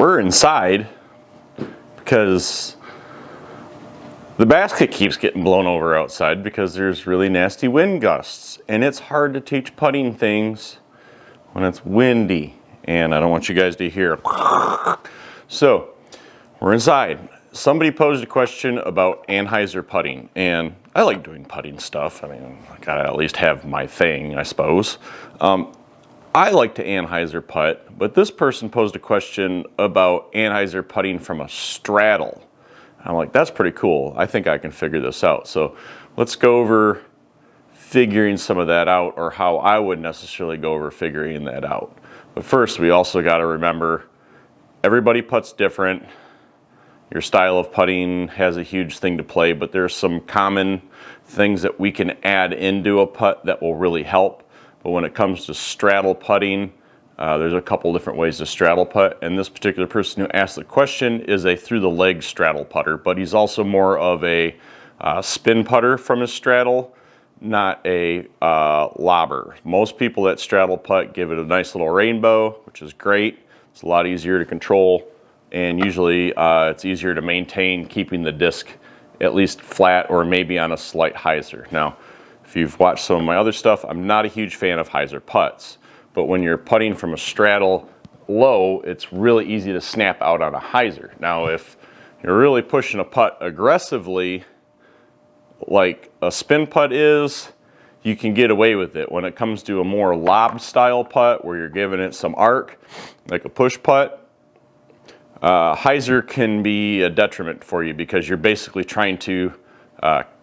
We're inside because the basket keeps getting blown over outside because there's really nasty wind gusts, and it's hard to teach putting things when it's windy, and I don't want you guys to hear. So we're inside. Somebody posed a question about Anyhzer putting, and I like doing putting stuff. I mean, I gotta at least have my thing, I suppose. I like to Anyhzer putt, but this person posed a question about Anyhzer putting from a straddle. I'm like, that's pretty cool. I think I can figure this out. So let's go over figuring some of that out, or how I would necessarily go over figuring that out. But first, we also got to remember everybody putts different. Your style of putting has a huge thing to play, but there's some common things that we can add into a putt that will really help. But when it comes to straddle putting, there's a couple different ways to straddle putt, and this particular person who asked the question is a through the leg straddle putter, but he's also more of a spin putter from his straddle, not a lobber. Most people that straddle putt give it a nice little rainbow, which is great. It's a lot easier to control, and usually it's easier to maintain keeping the disc at least flat or maybe on a slight hyzer. Now, if you've watched some of my other stuff, I'm not a huge fan of hyzer putts, but when you're putting from a straddle low, it's really easy to snap out on a hyzer. Now, if you're really pushing a putt aggressively, like a spin putt is, you can get away with it. When it comes to a more lob style putt where you're giving it some arc, like a push putt, hyzer can be a detriment for you because you're basically trying to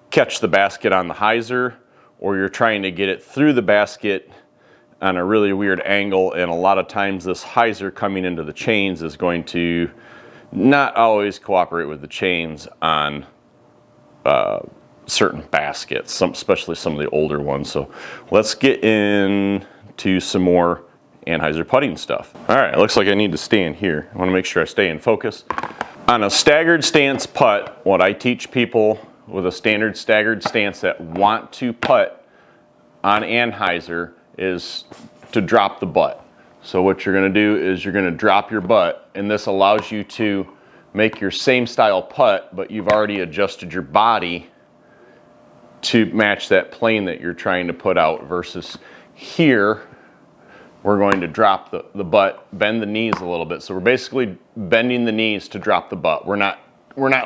catch the basket on the hyzer, or you're trying to get it through the basket on a really weird angle, and a lot of times this hyzer coming into the chains is going to not always cooperate with the chains on certain baskets, especially some of the older ones. So let's get into some more Anyhzer putting stuff. All right, it looks like I need to stand here. I want to make sure I stay in focus. On a staggered stance putt, what I teach people with a standard staggered stance that want to putt on Anyhzer is to drop the butt. So what you're going to do is you're going to drop your butt, and this allows you to make your same style putt, but you've already adjusted your body to match that plane that you're trying to put out, versus here we're going to drop the butt, bend the knees a little bit. So we're basically bending the knees to drop the butt. We're not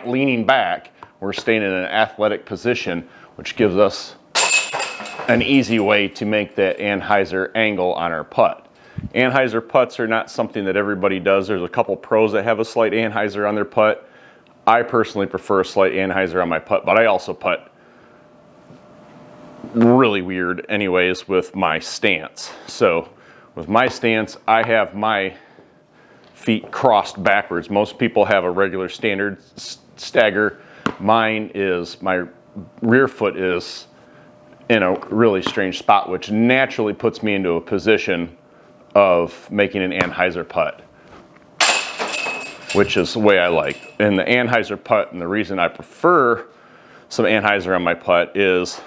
leaning back. We're staying in an athletic position, which gives us an easy way to make that Anyhzer angle on our putt. Anyhzer putts are not something that everybody does. There's a couple pros that have a slight Anyhzer on their putt. I personally prefer a slight Anyhzer on my putt, but I also putt really weird anyways with my stance. So with my stance, I have my feet crossed backwards. Most people have a regular standard stagger. Mine is, my rear foot is in a really strange spot, which naturally puts me into a position of making an Anyhzer putt, which is the way I like. And the Anyhzer putt, and the reason I prefer some Anyhzer on my putt, is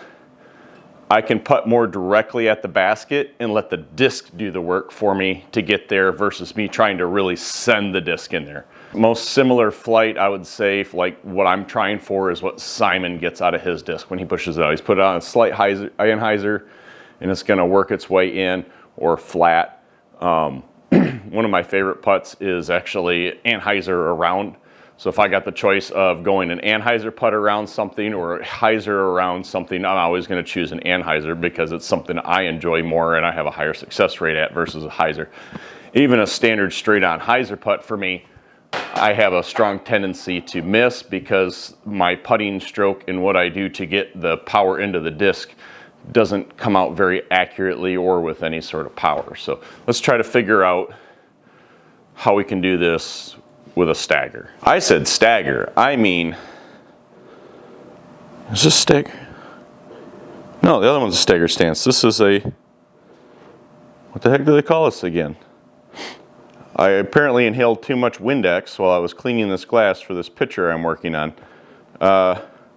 I can putt more directly at the basket and let the disc do the work for me to get there, versus me trying to really send the disc in there. Most similar flight, I would say, like what I'm trying for is what Simon gets out of his disc when he pushes it out. He's put it on a slight Anyhzer, and it's going to work its way in, or flat. One of my favorite putts is actually Anyhzer around. So if I got the choice of going an Anyhzer putt around something or a hyzer around something, I'm always going to choose an Anyhzer because it's something I enjoy more and I have a higher success rate at versus a hyzer. Even a standard straight on hyzer putt for me, I have a strong tendency to miss because my putting stroke and what I do to get the power into the disc doesn't come out very accurately or with any sort of power. So let's try to figure out how we can do this with a stagger. I said stagger, I mean, is this stagger? No, the other one's a stagger stance. This is a, what the heck do they call this again? I apparently inhaled too much Windex while I was cleaning this glass for this picture I'm working on.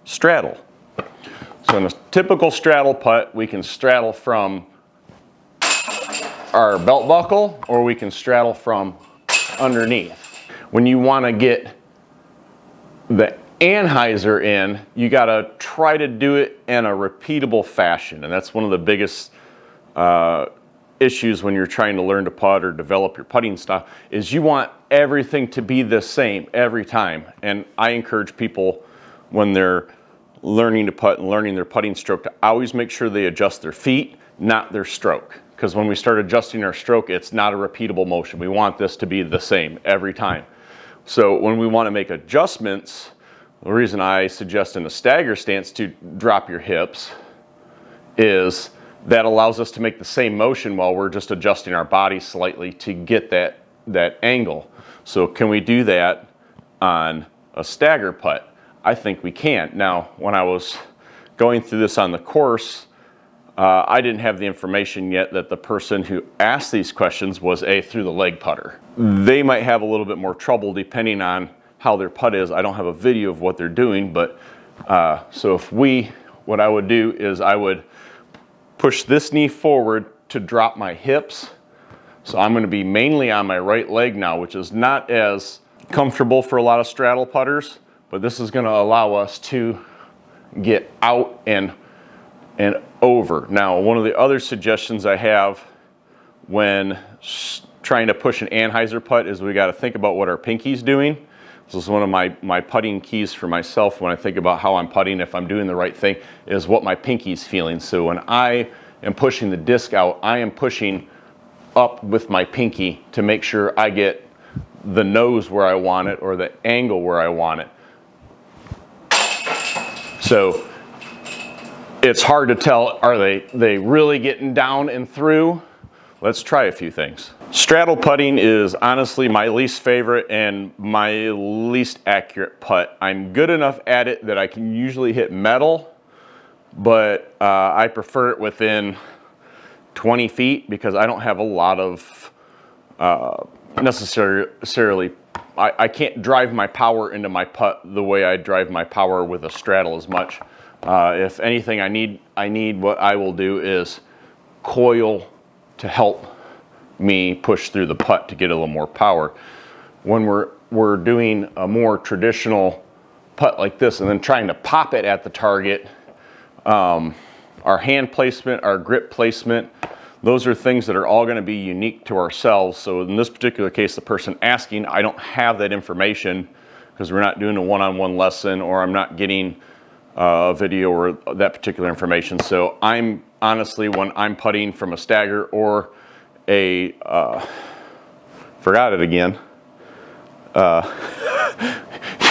Straddle. So in a typical straddle putt, we can straddle from our belt buckle, or we can straddle from underneath. when you want to get the Anyhzer in, you got to try to do it in a repeatable fashion, and that's one of the biggest issues when you're trying to learn to putt or develop your putting style, is you want everything to be the same every time. And I encourage people when they're learning to putt and learning their putting stroke to always make sure they adjust their feet, not their stroke. Because when we start adjusting our stroke, it's not a repeatable motion. We want this to be the same every time. So when we want to make adjustments, the reason I suggest in a stagger stance to drop your hips is that allows us to make the same motion while we're just adjusting our body slightly to get that angle. So can we do that on a stagger putt? I think we can. Now, when I was going through this on the course, I didn't have the information yet that the person who asked these questions was a through the leg putter. They might have a little bit more trouble depending on how their putt is. I don't have a video of what they're doing, but so what I would do is I would push this knee forward to drop my hips. So I'm going to be mainly on my right leg now, which is not as comfortable for a lot of straddle putters, but this is going to allow us to get out and over. Now, one of the other suggestions I have when trying to push an Anyhzer putt is we got to think about what our pinky's doing. This is one of my putting keys for myself when I think about how I'm putting, if I'm doing the right thing, is what my pinky's feeling. So when I am pushing the disc out, I am pushing up with my pinky to make sure I get the nose where I want it or the angle where I want it. So it's hard to tell, are they really getting down and through? Let's try a few things. Straddle putting is honestly my least favorite and my least accurate putt. I'm good enough at it that I can usually hit metal, but I prefer it within 20 feet because I don't have a lot of necessarily, I can't drive my power into my putt the way I drive my power with a straddle as much. If anything, I need what I will do is coil to help me push through the putt to get a little more power. When we're doing a more traditional putt like this and then trying to pop it at the target, our hand placement, our grip placement, those are things that are all going to be unique to ourselves. So in this particular case, the person asking, I don't have that information because we're not doing a one-on-one lesson, or I'm not getting a video or that particular information. So I'm honestly, when I'm putting from a stagger or a forgot it again,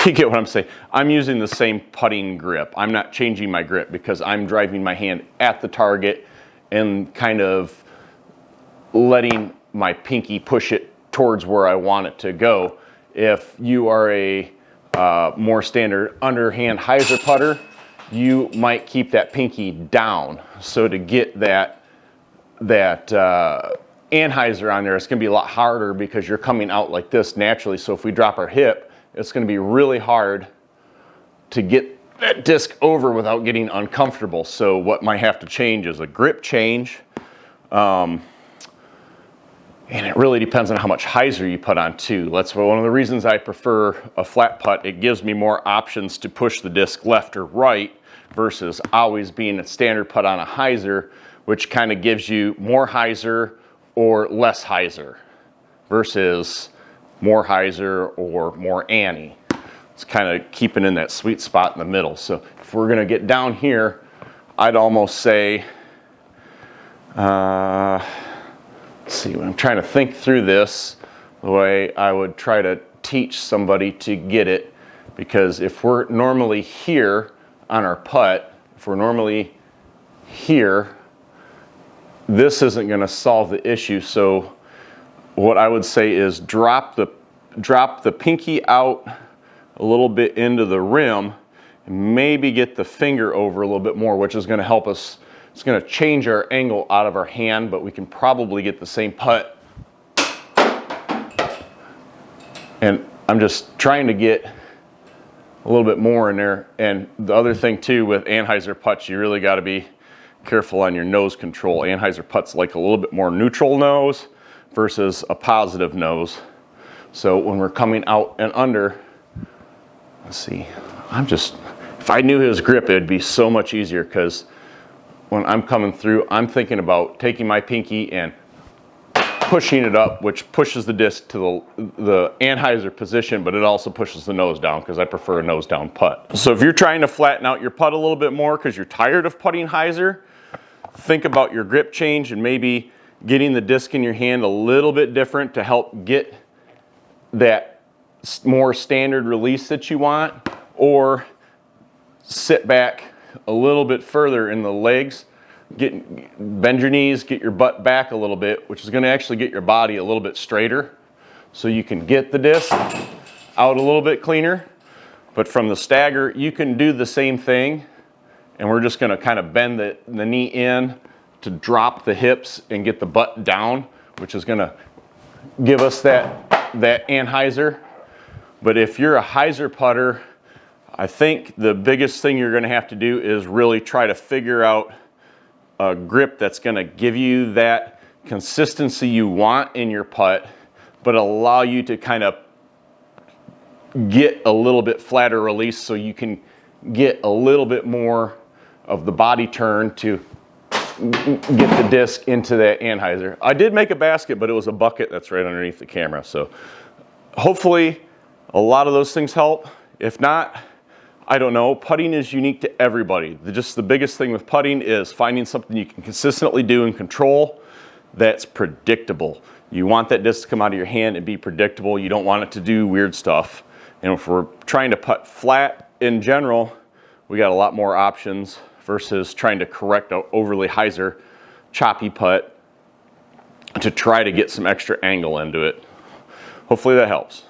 you get what I'm saying. I'm using the same putting grip. I'm not changing my grip because I'm driving my hand at the target and kind of letting my pinky push it towards where I want it to go. If you are a more standard underhand hyzer putter, you might keep that pinky down. So to get that Anyhzer on there, it's going to be a lot harder because you're coming out like this naturally. So if we drop our hip, it's going to be really hard to get that disc over without getting uncomfortable. So what might have to change is a grip change. And it really depends on how much hyzer you put on too. That's one of the reasons I prefer a flat putt. It gives me more options to push the disc left or right versus always being a standard putt on a hyzer, which kind of gives you more hyzer or less hyzer versus more hyzer or more Annie. It's kind of keeping in that sweet spot in the middle. So if we're going to get down here, I'd almost say, let's see, when I'm trying to think through this, the way I would try to teach somebody to get it, because if we're normally here on our putt, if we're normally here, this isn't going to solve the issue. So what I would say is drop the pinky out a little bit into the rim and maybe get the finger over a little bit more, which is going to help us. It's going to change our angle out of our hand, but we can probably get the same putt. And I'm just trying to get a little bit more in there. And the other thing too with Anyhzer putts, you really got to be careful on your nose control. Anyhzer putts like a little bit more neutral nose versus a positive nose. So when we're coming out and under, let's see, if I knew his grip, it'd be so much easier, because when I'm coming through, I'm thinking about taking my pinky and pushing it up, which pushes the disc to the Anyhzer position, but it also pushes the nose down, because I prefer a nose down putt. So if you're trying to flatten out your putt a little bit more because you're tired of putting hyzer, think about your grip change and maybe getting the disc in your hand a little bit different to help get that more standard release that you want, or sit back a little bit further in the legs, bend your knees, get your butt back a little bit, which is going to actually get your body a little bit straighter, so you can get the disc out a little bit cleaner. But from the stagger, you can do the same thing, and we're just going to kind of bend the knee in to drop the hips and get the butt down, which is going to give us that Anyhzer. But if you're a hyzer putter, I think the biggest thing you're going to have to do is really try to figure out a grip that's going to give you that consistency you want in your putt, but allow you to kind of get a little bit flatter release, so you can get a little bit more of the body turn to get the disc into that Anyhzer. I did make a basket, but it was a bucket that's right underneath the camera. So hopefully a lot of those things help. If not, I don't know. Putting is unique to everybody. Just the biggest thing with putting is finding something you can consistently do and control that's predictable. You want that disc to come out of your hand and be predictable. You don't want it to do weird stuff. And if we're trying to putt flat in general, we got a lot more options versus trying to correct an overly hyzer, choppy putt to try to get some extra angle into it. Hopefully that helps.